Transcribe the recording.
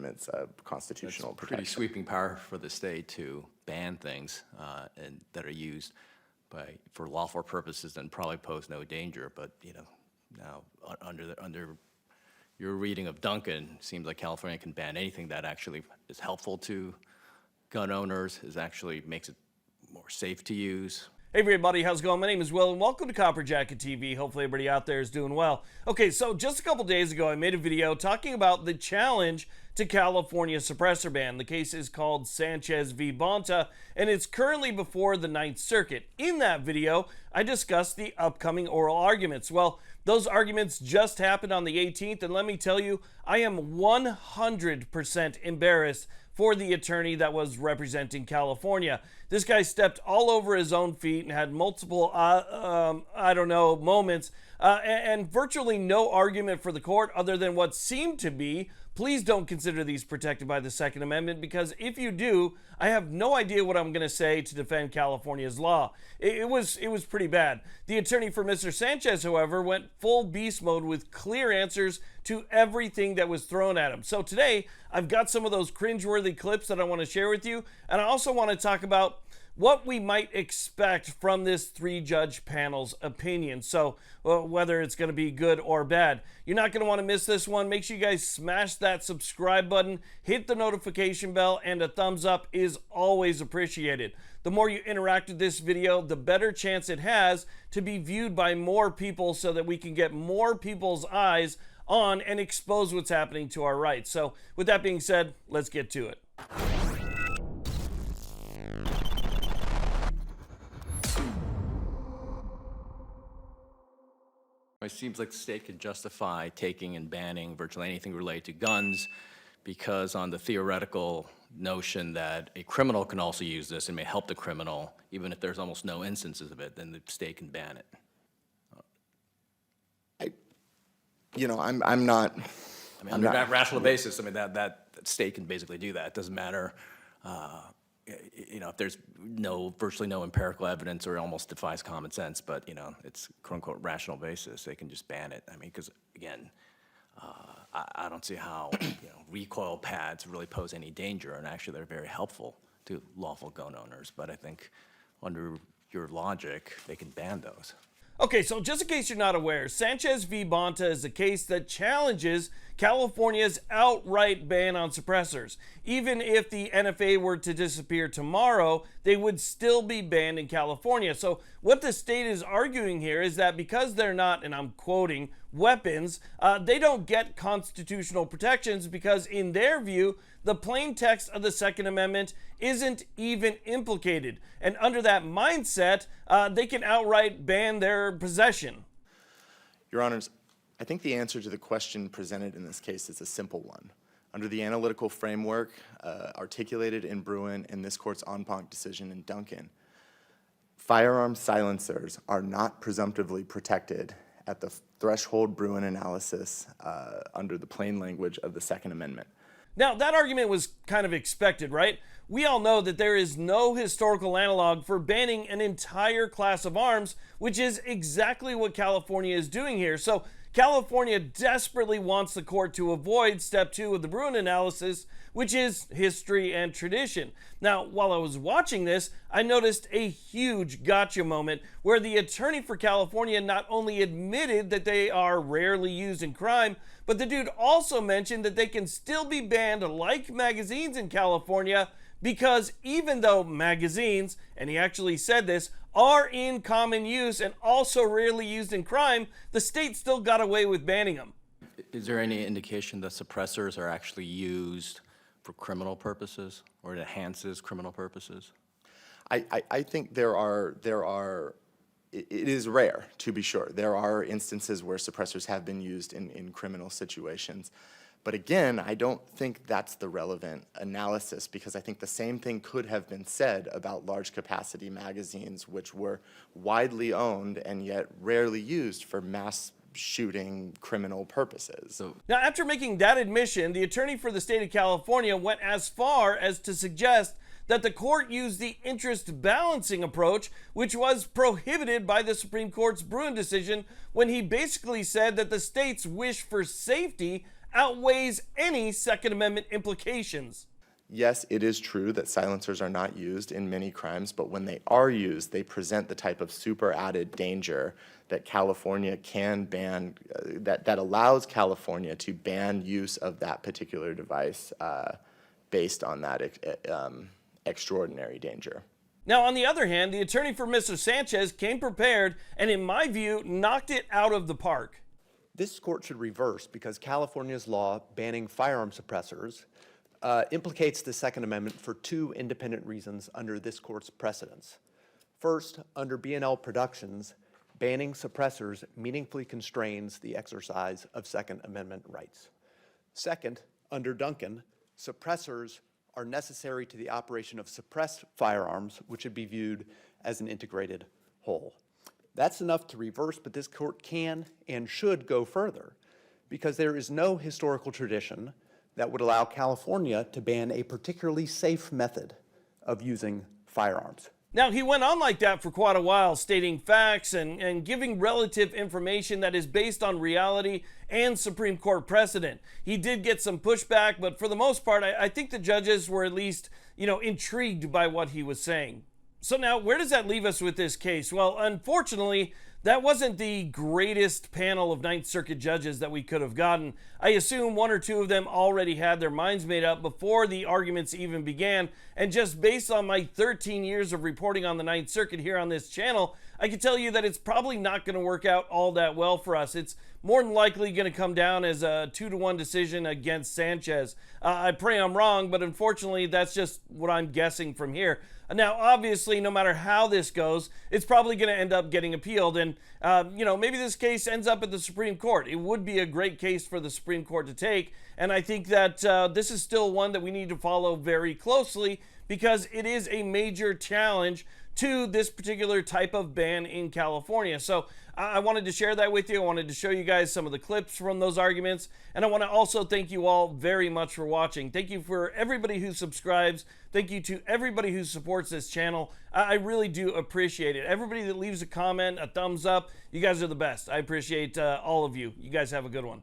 Amendment's constitutional That's protection. pretty sweeping power for the state to ban things that are used for lawful purposes and probably pose no danger. But now under your reading of Duncan, it seems like California can ban anything that actually is helpful to gun owners, actually makes it more safe to use. Hey everybody, how's it going? My name is Will and welcome to Copper Jacket TV. Hopefully everybody out there is doing well. Okay, so just a couple days ago I made a video talking about the challenge to California's suppressor ban. The case is called Sanchez v. Bonta and it's currently before the Ninth Circuit. In that video, I discussed the upcoming oral arguments. Well, those arguments just happened on the 18th and let me tell you, I am 100% embarrassed for the attorney that was representing California. This guy stepped all over his own feet and had multiple, moments and virtually no argument for the court other than what seemed to be, please don't consider these protected by the Second Amendment, because if you do, I have no idea what I'm going to say to defend California's law. It was pretty bad. The attorney for Mr. Sanchez, however, went full beast mode with clear answers to everything that was thrown at him. So today, I've got some of those cringeworthy clips that I want to share with you, and I also want to talk about what we might expect from this three-judge panel's opinion. So whether it's going to be good or bad. You're not going to want to miss this one. Make sure you guys smash that subscribe button, hit the notification bell, and a thumbs up is always appreciated. The more you interact with this video, the better chance it has to be viewed by more people so that we can get more people's eyes on and expose what's happening to our rights. So with that being said, let's get to it. It seems like the state can justify taking and banning virtually anything related to guns because on the theoretical notion that a criminal can also use this and may help the criminal, even if there's almost no instances of it, then the state can ban it. I'm not. I mean, under that rational basis, I mean, that state can basically do that. It doesn't matter, if there's virtually no empirical evidence or it almost defies common sense, but, it's quote-unquote rational basis. They can just ban it. I mean, because, again, I don't see how, recoil pads really pose any danger, and actually they're very helpful to lawful gun owners. But I think under your logic, they can ban those. Okay, so just in case you're not aware, Sanchez v. Bonta is a case that challenges California's outright ban on suppressors. Even if the NFA were to disappear tomorrow, they would still be banned in California. So what the state is arguing here is that because they're not, and I'm quoting, weapons, they don't get constitutional protections because in their view, the plain text of the Second Amendment isn't even implicated. And under that mindset, they can outright ban their possession. Your Honors, I think the answer to the question presented in this case is a simple one. Under the analytical framework articulated in Bruin and this court's en banc decision in Duncan, firearm silencers are not presumptively protected at the threshold Bruin analysis under the plain language of the Second Amendment. Now, that argument was kind of expected, right? We all know that there is no historical analog for banning an entire class of arms, which is exactly what California is doing here. So California desperately wants the court to avoid step 2 of the Bruin analysis, which is history and tradition. Now, while I was watching this, I noticed a huge gotcha moment where the attorney for California not only admitted that they are rarely used in crime, but the dude also mentioned that they can still be banned like magazines in California because even though magazines, and he actually said this, are in common use and also rarely used in crime, the state still got away with banning them. Is there any indication that suppressors are actually used for criminal purposes or it enhances criminal purposes? I think it is rare, to be sure. There are instances where suppressors have been used in criminal situations. But again, I don't think that's the relevant analysis because I think the same thing could have been said about large capacity magazines, which were widely owned and yet rarely used for mass shooting criminal purposes. Now, after making that admission, the attorney for the state of California went as far as to suggest that the court used the interest balancing approach, which was prohibited by the Supreme Court's Bruin decision when he basically said that the state's wish for safety outweighs any Second Amendment implications. Yes, it is true that silencers are not used in many crimes, but when they are used, they present the type of super added danger that California can ban, that allows California to ban use of that particular device based on that extraordinary danger. Now, on the other hand, the attorney for Mr. Sanchez came prepared and, in my view, knocked it out of the park. This court should reverse because California's law banning firearm suppressors implicates the Second Amendment for two independent reasons under this court's precedents. First, under B&L Productions, banning suppressors meaningfully constrains the exercise of Second Amendment rights. Second, under Duncan, suppressors are necessary to the operation of suppressed firearms, which should be viewed as an integrated whole. That's enough to reverse, but this court can and should go further because there is no historical tradition that would allow California to ban a particularly safe method of using firearms. Now, he went on like that for quite a while, stating facts and giving relative information that is based on reality and Supreme Court precedent. He did get some pushback, but for the most part, I think the judges were at least, intrigued by what he was saying. So now, where does that leave us with this case? Well, unfortunately, that wasn't the greatest panel of Ninth Circuit judges that we could have gotten. I assume one or two of them already had their minds made up before the arguments even began, and just based on my 13 years of reporting on the Ninth Circuit here on this channel, I can tell you that it's probably not going to work out all that well for us. It's more than likely going to come down as a 2-1 decision against Sanchez. I pray I'm wrong, but unfortunately, that's just what I'm guessing from here. Now, obviously, no matter how this goes, it's probably going to end up getting appealed. And, maybe this case ends up at the Supreme Court. It would be a great case for the Supreme Court to take. And I think that this is still one that we need to follow very closely because it is a major challenge to this particular type of ban in California. So I wanted to share that with you. I wanted to show you guys some of the clips from those arguments. And I want to also thank you all very much for watching. Thank you for everybody who subscribes. Thank you to everybody who supports this channel. I really do appreciate it. Everybody that leaves a comment, a thumbs up, you guys are the best. I appreciate all of you. You guys have a good one.